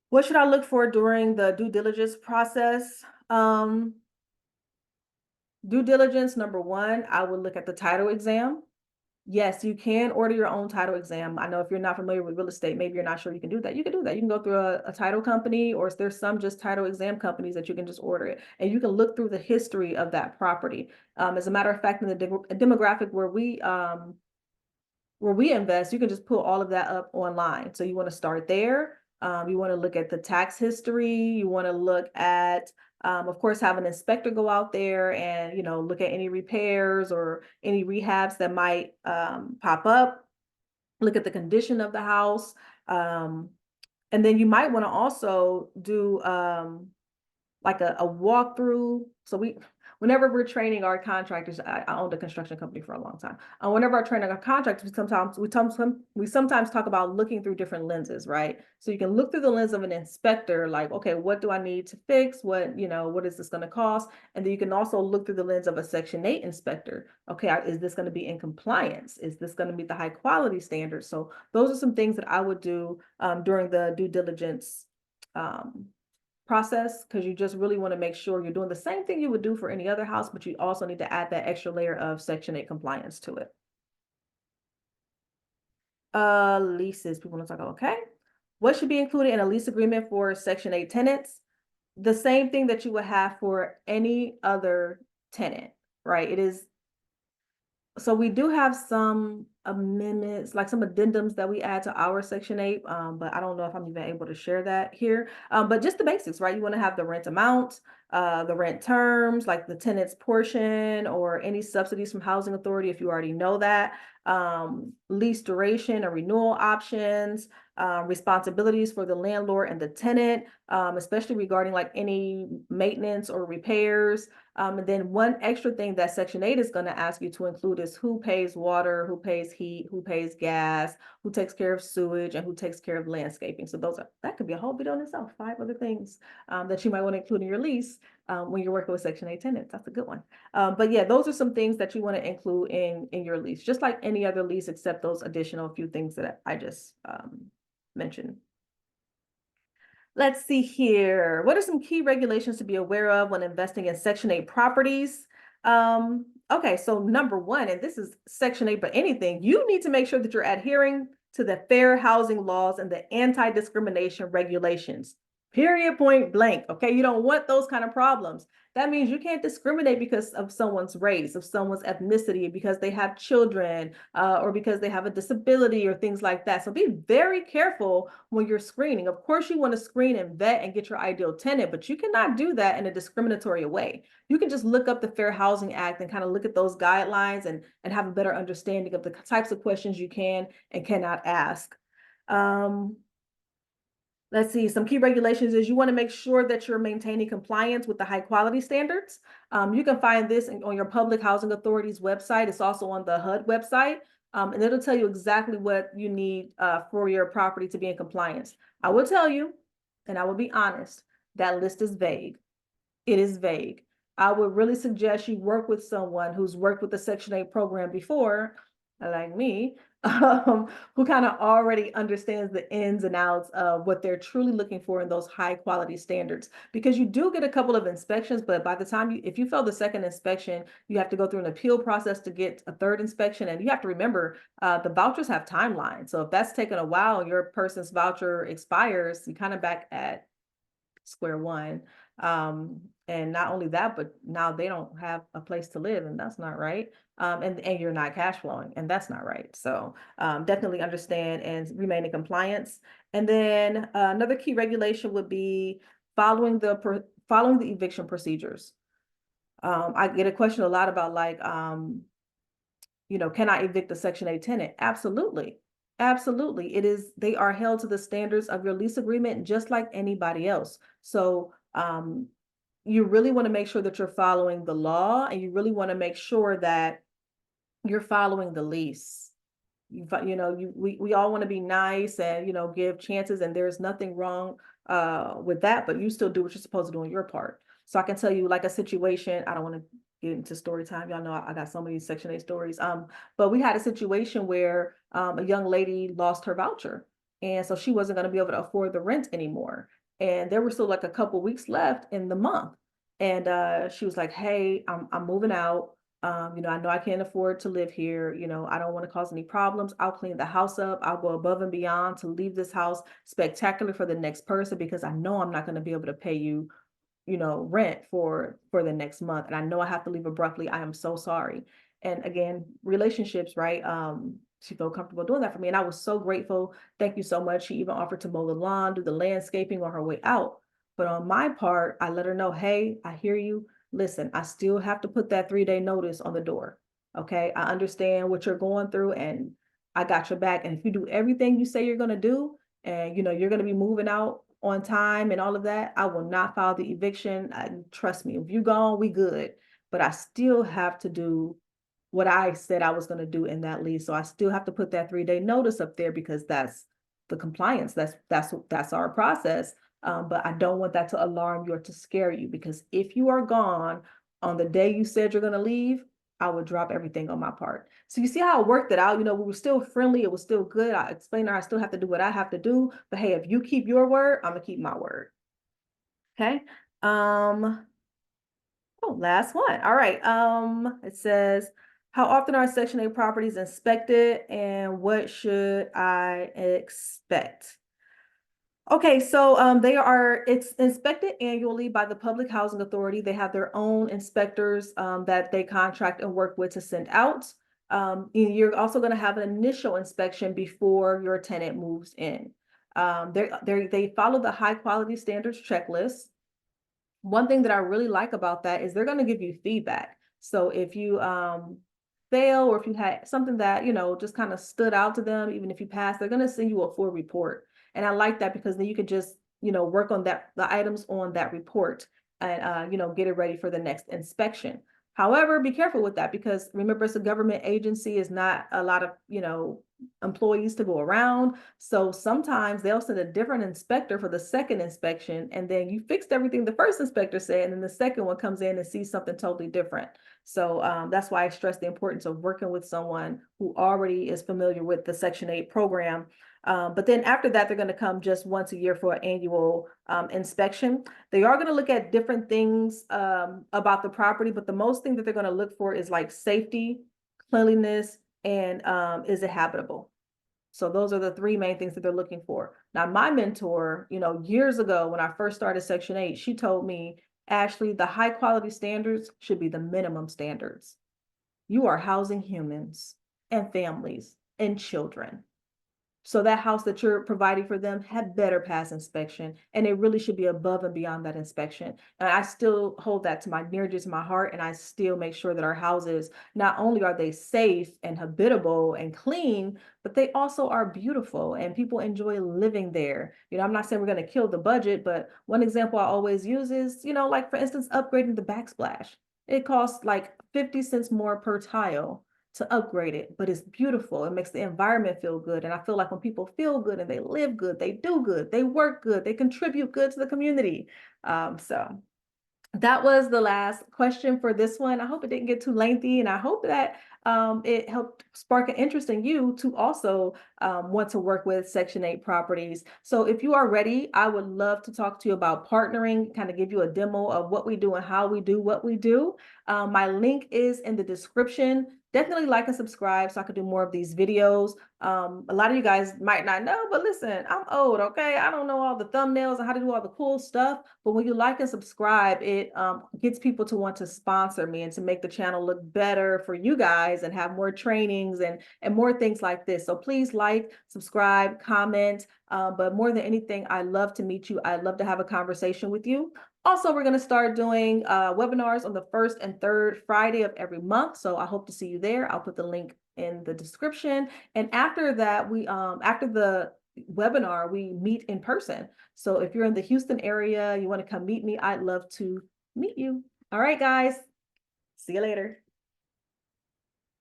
What should I look for during the due diligence process? Due diligence, number one, I would look at the title exam. Yes, you can order your own title exam. I know if you're not familiar with real estate, maybe you're not sure you can do that. You can do that. You can go through a title company, or there's some just title exam companies that you can just order it. And you can look through the history of that property. As a matter of fact, in the demographic where we invest, you can just pull all of that up online. So you want to start there. You want to look at the tax history. You want to look at, of course, have an inspector go out there and, look at any repairs or any rehabs that might pop up. Look at the condition of the house. And then you might want to also do like a walkthrough. So whenever we're training our contractors, I owned a construction company for a long time. Whenever I train our contractors, we sometimes talk about looking through different lenses, right? So you can look through the lens of an inspector, like, okay, what do I need to fix? What is this going to cost? And then you can also look through the lens of a Section 8 inspector. Okay, is this going to be in compliance? Is this going to meet the high quality standards? So those are some things that I would do during the due diligence process, because you just really want to make sure you're doing the same thing you would do for any other house, but you also need to add that extra layer of Section 8 compliance to it. Leases, people want to talk about, okay. What should be included in a lease agreement for Section 8 tenants? The same thing that you would have for any other tenant, right? So we do have some amendments, like some addendums that we add to our Section 8, but I don't know if I'm even able to share that here. But just the basics, right? You want to have the rent amount, the rent terms, like the tenant's portion or any subsidies from housing authority, if you already know that, lease duration or renewal options, responsibilities for the landlord and the tenant, especially regarding like any maintenance or repairs. And then one extra thing that Section 8 is going to ask you to include is who pays water, who pays heat, who pays gas, who takes care of sewage, and who takes care of landscaping. So that could be a whole video in itself, 5 other things that you might want to include in your lease when you're working with Section 8 tenants. That's a good one. But yeah, those are some things that you want to include in your lease, just like any other lease, except those additional few things that I just mentioned. Let's see here. What are some key regulations to be aware of when investing in Section 8 properties? Okay, so number one, and this is Section 8, but anything, you need to make sure that you're adhering to the fair housing laws and the anti-discrimination regulations. Period, point blank. Okay, you don't want those kind of problems. That means you can't discriminate because of someone's race, of someone's ethnicity, because they have children, or because they have a disability or things like that. So be very careful when you're screening. Of course, you want to screen and vet and get your ideal tenant, but you cannot do that in a discriminatory way. You can just look up the Fair Housing Act and kind of look at those guidelines and have a better understanding of the types of questions you can and cannot ask. Let's see, some key regulations is you want to make sure that you're maintaining compliance with the high quality standards. You can find this on your public housing authority's website. It's also on the HUD website. And it'll tell you exactly what you need for your property to be in compliance. I will tell you, and I will be honest, that list is vague. It is vague. I would really suggest you work with someone who's worked with the Section 8 program before, like me, who kind of already understands the ins and outs of what they're truly looking for in those high quality standards. Because you do get a couple of inspections, but by the time if you fail the second inspection, you have to go through an appeal process to get a third inspection. And you have to remember, the vouchers have timelines. So if that's taken a while, your person's voucher expires, you kind of back at square one. And not only that, but now they don't have a place to live, and that's not right. And you're not cash flowing, and that's not right. So definitely understand and remain in compliance. And then another key regulation would be following the eviction procedures. I get a question a lot about like, can I evict a Section 8 tenant? Absolutely. Absolutely. They are held to the standards of your lease agreement, just like anybody else. So you really want to make sure that you're following the law, and you really want to make sure that you're following the lease. We all want to be nice and, give chances, and there's nothing wrong with that, but you still do what you're supposed to do on your part. So I can tell you like a situation, I don't want to get into story time. Y'all know I got so many Section 8 stories. But we had a situation where a young lady lost her voucher. And so she wasn't going to be able to afford the rent anymore. And there were still like a couple weeks left in the month. And she was like, "Hey, I'm moving out. I know I can't afford to live here. I don't want to cause any problems. I'll clean the house up. I'll go above and beyond to leave this house spectacular for the next person because I know I'm not going to be able to pay you rent for the next month. And I know I have to leave abruptly. I am so sorry." And again, relationships, right? She felt comfortable doing that for me. And I was so grateful. Thank you so much. She even offered to mow the lawn, do the landscaping on her way out. But on my part, I let her know, "Hey, I hear you. Listen, I still have to put that 3-day notice on the door. Okay. I understand what you're going through and I got your back. And if you do everything you say you're going to do, and you're going to be moving out on time and all of that, I will not file the eviction. Trust me, if you gone, we good. But I still have to do what I said I was going to do in that lease. So I still have to put that 3-day notice up there because that's the compliance. That's our process. But I don't want that to alarm you or to scare you, because if you are gone on the day you said you're going to leave, I would drop everything on my part." So you see how I worked it out. We were still friendly. It was still good. I explained to her I still have to do what I have to do. But hey, if you keep your word, I'm gonna keep my word. Okay. Oh, last one. All right. It says, "How often are Section 8 properties inspected and what should I expect?" Okay, so it's inspected annually by the Public Housing Authority. They have their own inspectors that they contract and work with to send out. And you're also going to have an initial inspection before your tenant moves in. They follow the high quality standards checklist. One thing that I really like about that is they're going to give you feedback. So if you fail, or if you had something that, just kind of stood out to them, even if you pass, they're going to send you a full report. And I like that because then you can just, work on the items on that report and, get it ready for the next inspection. However, be careful with that because remember, it's a government agency, is not a lot of, employees to go around. So sometimes they'll send a different inspector for the second inspection, and then you fixed everything the first inspector said, and then the second one comes in and sees something totally different. So that's why I stress the importance of working with someone who already is familiar with the Section 8 program. But then after that, they're going to come just once a year for an annual inspection. They are going to look at different things about the property, but the most thing that they're going to look for is like safety, cleanliness, and is it habitable? So those are the three main things that they're looking for. Now, my mentor, years ago when I first started Section 8, she told me, "Ashley, the high quality standards should be the minimum standards. You are housing humans and families and children. So that house that you're providing for them had better pass inspection, and it really should be above and beyond that inspection." And I still hold that to my near to my heart, and I still make sure that our houses, not only are they safe and habitable and clean, but they also are beautiful and people enjoy living there. I'm not saying we're going to kill the budget, but one example I always use is, like for instance, upgrading the backsplash. It costs like 50 cents more per tile to upgrade it, but it's beautiful. It makes the environment feel good. And I feel like when people feel good and they live good, they do good, they work good, they contribute good to the community. So that was the last question for this one. I hope it didn't get too lengthy, and I hope that it helped spark an interest in you to also want to work with Section 8 properties. So if you are ready, I would love to talk to you about partnering, kind of give you a demo of what we do and how we do what we do. My link is in the description. Definitely like and subscribe so I can do more of these videos. A lot of you guys might not know, but listen, I'm old, okay? I don't know all the thumbnails and how to do all the cool stuff, but when you like and subscribe, it gets people to want to sponsor me and to make the channel look better for you guys and have more trainings and more things like this. So please like, subscribe, comment, but more than anything, I love to meet you. I'd love to have a conversation with you. Also, we're going to start doing webinars on the first and third Friday of every month. So I hope to see you there. I'll put the link in the description. And after that, after the webinar, we meet in person. So if you're in the Houston area, you want to come meet me, I'd love to meet you. All right, guys. See you later.